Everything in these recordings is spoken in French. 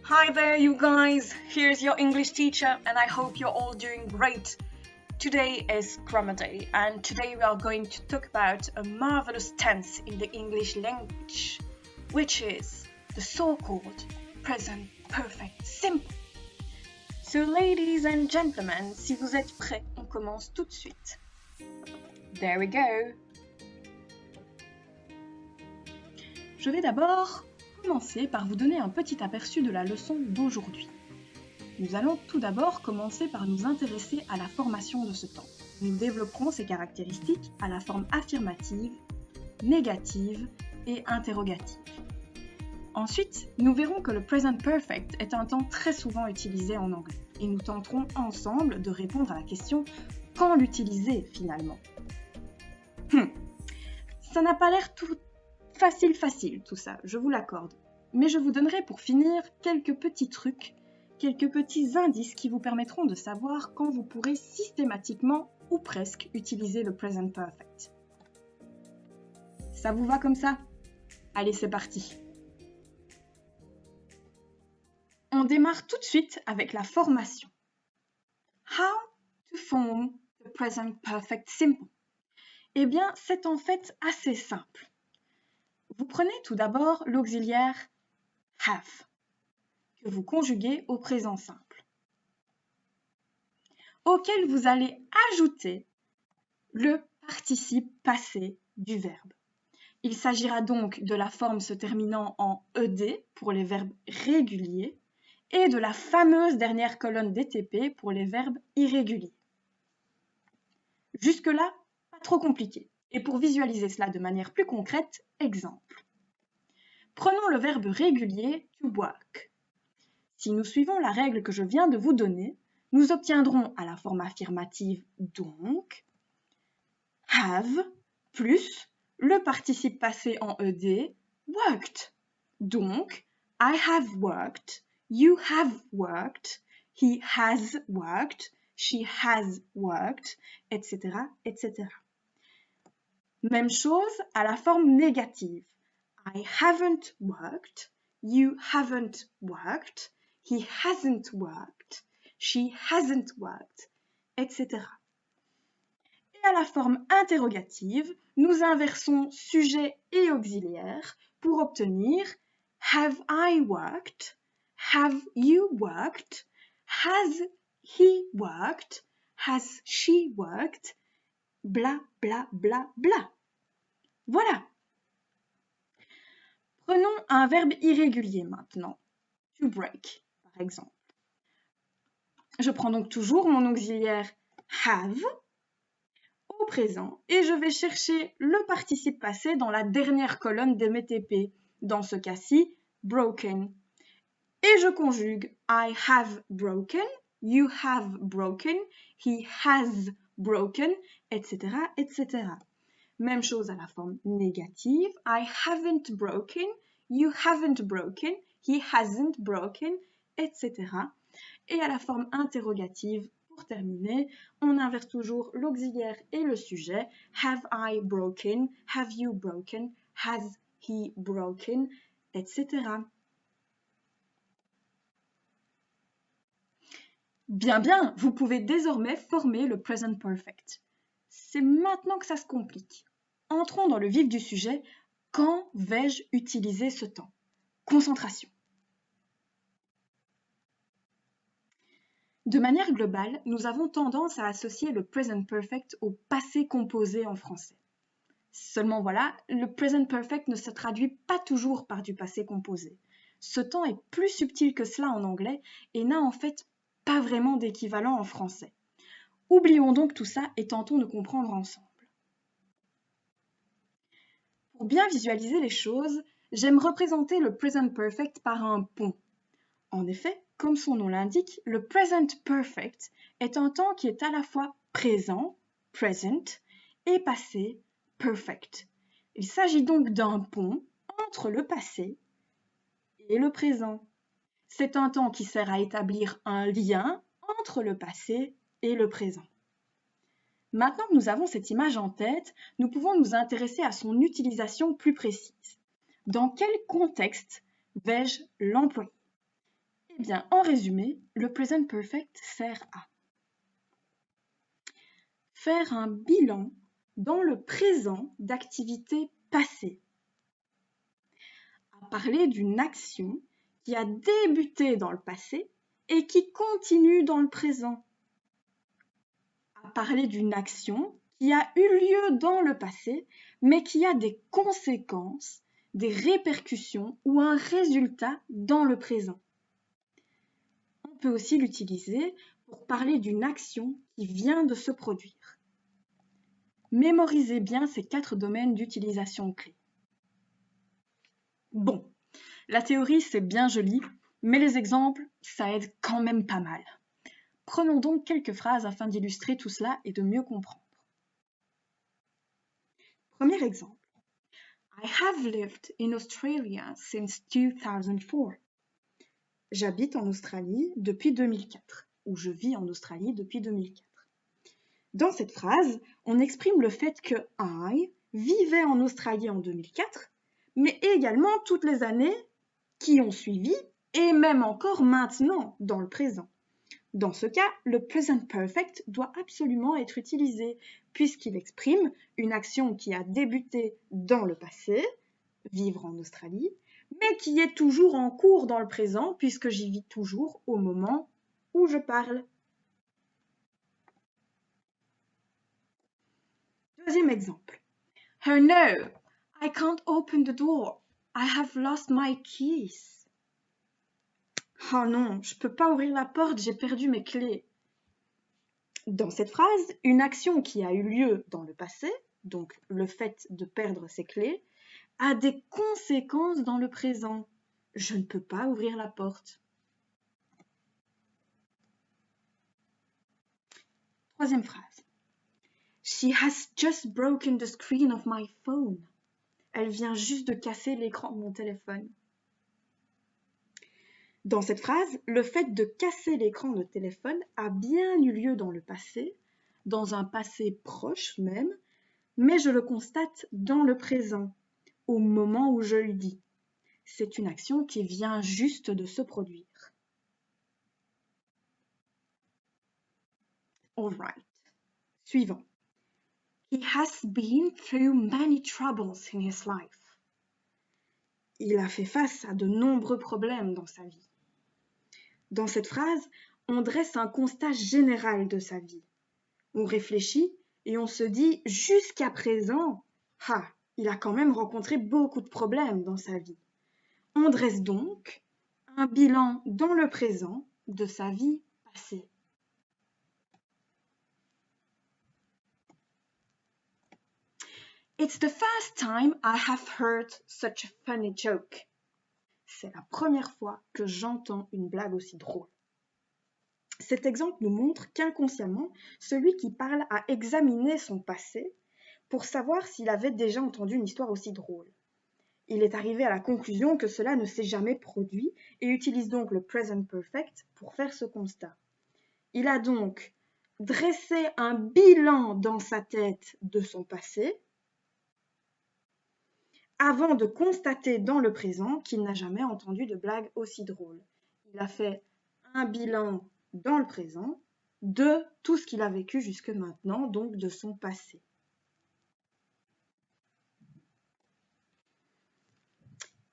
Hi there, you guys. Here's your English teacher, and I hope you're all doing great. Today is Grammar Day, and today we are going to talk about a marvelous tense in the English language, which is the so-called present perfect simple. So, ladies and gentlemen, si vous êtes prêts, on commence tout de suite. There we go. Je vais d'abord commencer par vous donner un petit aperçu de la leçon d'aujourd'hui. Nous allons tout d'abord commencer par nous intéresser à la formation de ce temps. Nous développerons ses caractéristiques à la forme affirmative, négative et interrogative. Ensuite, nous verrons que le present perfect est un temps très souvent utilisé en anglais et nous tenterons ensemble de répondre à la question « Quand l'utiliser finalement ?» Ça n'a pas l'air tout facile tout ça, je vous l'accorde. Mais je vous donnerai pour finir quelques petits trucs, quelques petits indices qui vous permettront de savoir quand vous pourrez systématiquement ou presque utiliser le present perfect. Ça vous va comme ça? Allez, c'est parti. On démarre tout de suite avec la formation. How to form the present perfect simple? Eh bien, c'est en fait assez simple. Vous prenez tout d'abord l'auxiliaire have, que vous conjuguez au présent simple, auquel vous allez ajouter le participe passé du verbe. Il s'agira donc de la forme se terminant en ed pour les verbes réguliers et de la fameuse dernière colonne DTP pour les verbes irréguliers. Jusque-là, pas trop compliqué. Et pour visualiser cela de manière plus concrète, exemple. Prenons le verbe régulier to work. Si nous suivons la règle que je viens de vous donner, nous obtiendrons à la forme affirmative donc have plus le participe passé en ed worked. Donc I have worked, you have worked, he has worked, she has worked, etc., etc. Même chose à la forme négative. I haven't worked, you haven't worked, he hasn't worked, she hasn't worked, etc. Et à la forme interrogative, nous inversons sujet et auxiliaire pour obtenir have I worked, have you worked, has he worked, has she worked, bla bla bla bla. Voilà. Prenons un verbe irrégulier maintenant. To break, par exemple. Je prends donc toujours mon auxiliaire have au présent et je vais chercher le participe passé dans la dernière colonne de mes TP. Dans ce cas-ci, broken. Et je conjugue I have broken, you have broken, he has broken, etc., etc. Même chose à la forme négative. I haven't broken, you haven't broken, he hasn't broken, etc. Et à la forme interrogative, pour terminer, on inverse toujours l'auxiliaire et le sujet. Have I broken, have you broken, has he broken, etc. Bien, vous pouvez désormais former le present perfect. C'est maintenant que ça se complique. Entrons dans le vif du sujet. Quand vais-je utiliser ce temps? Concentration. De manière globale, nous avons tendance à associer le present perfect au passé composé en français. Seulement voilà, le present perfect ne se traduit pas toujours par du passé composé. Ce temps est plus subtil que cela en anglais et n'a en fait pas vraiment d'équivalent en français. Oublions donc tout ça et tentons de comprendre ensemble. Pour bien visualiser les choses, j'aime représenter le present perfect par un pont. En effet, comme son nom l'indique, le present perfect est un temps qui est à la fois présent, present, et passé, perfect. Il s'agit donc d'un pont entre le passé et le présent. C'est un temps qui sert à établir un lien entre le passé et le présent. Maintenant que nous avons cette image en tête, nous pouvons nous intéresser à son utilisation plus précise. Dans quel contexte vais-je l'employer? Eh bien, en résumé, le present perfect sert à faire un bilan dans le présent d'activités passées, à parler d'une action qui a débuté dans le passé et qui continue dans le présent, à parler d'une action qui a eu lieu dans le passé, mais qui a des conséquences, des répercussions ou un résultat dans le présent. On peut aussi l'utiliser pour parler d'une action qui vient de se produire. Mémorisez bien ces 4 domaines d'utilisation clés. Bon, la théorie c'est bien joli, mais les exemples, ça aide quand même pas mal. Prenons donc quelques phrases afin d'illustrer tout cela et de mieux comprendre. Premier exemple. I have lived in Australia since 2004. J'habite en Australie depuis 2004, ou je vis en Australie depuis 2004. Dans cette phrase, on exprime le fait que I vivais en Australie en 2004, mais également toutes les années qui ont suivi et même encore maintenant dans le présent. Dans ce cas, le present perfect doit absolument être utilisé puisqu'il exprime une action qui a débuté dans le passé, vivre en Australie, mais qui est toujours en cours dans le présent puisque j'y vis toujours au moment où je parle. Deuxième exemple. Oh no, I can't open the door. I have lost my keys. Oh non, je peux pas ouvrir la porte, j'ai perdu mes clés. Dans cette phrase, une action qui a eu lieu dans le passé, donc le fait de perdre ses clés, a des conséquences dans le présent. Je ne peux pas ouvrir la porte. Troisième phrase. She has just broken the screen of my phone. Elle vient juste de casser l'écran de mon téléphone. Dans cette phrase, le fait de casser l'écran de téléphone a bien eu lieu dans le passé, dans un passé proche même, mais je le constate dans le présent, au moment où je le dis. C'est une action qui vient juste de se produire. All right. Suivant. He has been through many troubles in his life. Il a fait face à de nombreux problèmes dans sa vie. Dans cette phrase, on dresse un constat général de sa vie. On réfléchit et on se dit jusqu'à présent, il a quand même rencontré beaucoup de problèmes dans sa vie. On dresse donc un bilan dans le présent de sa vie passée. It's the first time I have heard such a funny joke. C'est la première fois que j'entends une blague aussi drôle. Cet exemple nous montre qu'inconsciemment, celui qui parle a examiné son passé pour savoir s'il avait déjà entendu une histoire aussi drôle. Il est arrivé à la conclusion que cela ne s'est jamais produit et utilise donc le present perfect pour faire ce constat. Il a donc dressé un bilan dans sa tête de son passé avant de constater dans le présent qu'il n'a jamais entendu de blague aussi drôle. Il a fait un bilan dans le présent de tout ce qu'il a vécu jusque maintenant, donc de son passé.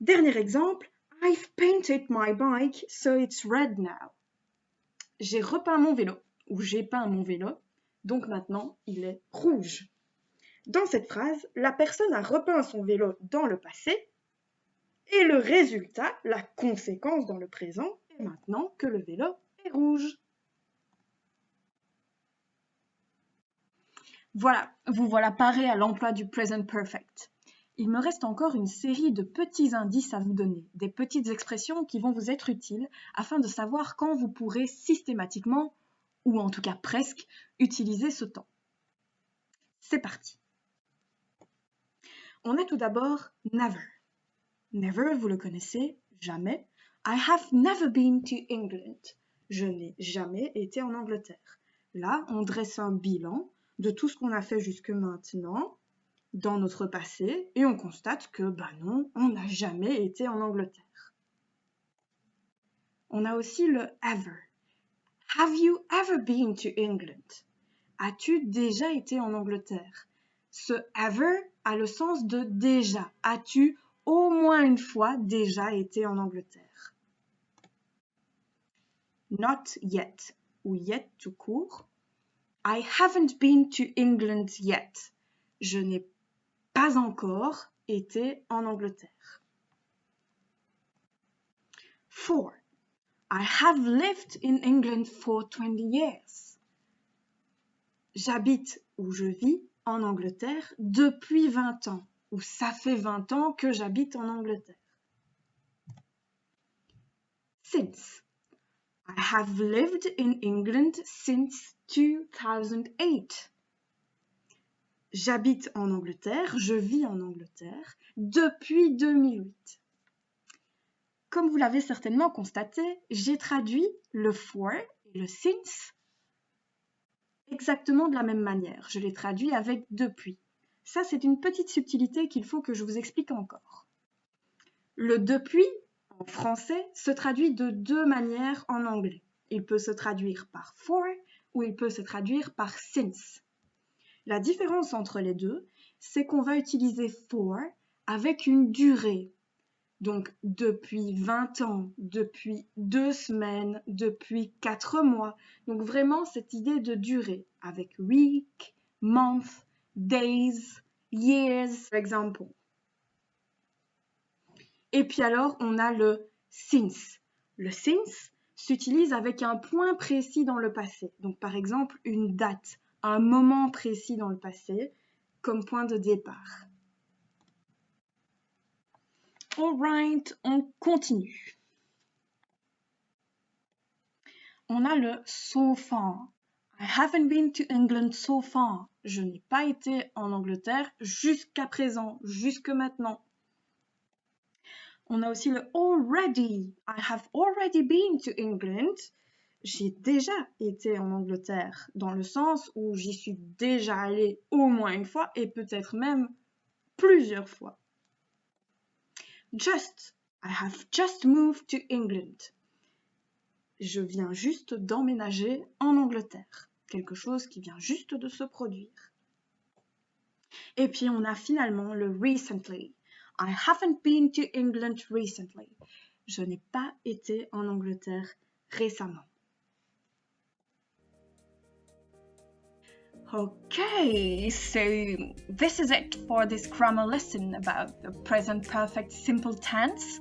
Dernier exemple, I've painted my bike so it's red now. J'ai repeint mon vélo, ou j'ai peint mon vélo, donc maintenant il est rouge. Dans cette phrase, la personne a repeint son vélo dans le passé et le résultat, la conséquence dans le présent, est maintenant que le vélo est rouge. Voilà, vous voilà paré à l'emploi du present perfect. Il me reste encore une série de petits indices à vous donner, des petites expressions qui vont vous être utiles afin de savoir quand vous pourrez systématiquement, ou en tout cas presque, utiliser ce temps. C'est parti. On a tout d'abord never. Never, vous le connaissez, jamais. I have never been to England. Je n'ai jamais été en Angleterre. Là, on dresse un bilan de tout ce qu'on a fait jusque maintenant dans notre passé et on constate que, non, on n'a jamais été en Angleterre. On a aussi le ever. Have you ever been to England? As-tu déjà été en Angleterre? Ce ever a le sens de déjà. As-tu au moins une fois déjà été en Angleterre? Not yet ou yet tout court. I haven't been to England yet. Je n'ai pas encore été en Angleterre. For. I have lived in England for 20 years. J'habite ou je vis en Angleterre depuis 20 ans. Ou ça fait 20 ans que j'habite en Angleterre. Since. I have lived in England since 2008. J'habite en Angleterre, je vis en Angleterre depuis 2008. Comme vous l'avez certainement constaté, j'ai traduit le for et le since exactement de la même manière. Je les traduis avec depuis. Ça, c'est une petite subtilité qu'il faut que je vous explique encore. Le depuis, en français, se traduit de deux manières en anglais. Il peut se traduire par for ou il peut se traduire par since. La différence entre les deux, c'est qu'on va utiliser for avec une durée. Donc, depuis 20 ans, depuis 2 semaines, depuis 4 mois. Donc, vraiment, cette idée de durée avec week, month, days, years, par exemple. Et puis alors, on a le since. Le since s'utilise avec un point précis dans le passé. Donc, par exemple, une date, un moment précis dans le passé, comme point de départ. Alright, on continue. On a le so far. I haven't been to England so far. Je n'ai pas été en Angleterre jusqu'à présent, jusque maintenant. On a aussi le already. I have already been to England. J'ai déjà été en Angleterre, dans le sens où j'y suis déjà allée au moins une fois et peut-être même plusieurs fois. Just. I have just moved to England. Je viens juste d'emménager en Angleterre. Quelque chose qui vient juste de se produire. Et puis on a finalement le recently. I haven't been to England recently. Je n'ai pas été en Angleterre récemment. Okay, so this is it for this grammar lesson about the present perfect simple tense.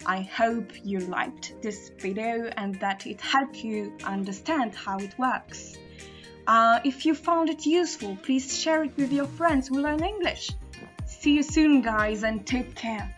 I hope you liked this video and that it helped you understand how it works. If you found it useful, please share it with your friends who learn English. See you soon, guys, and take care.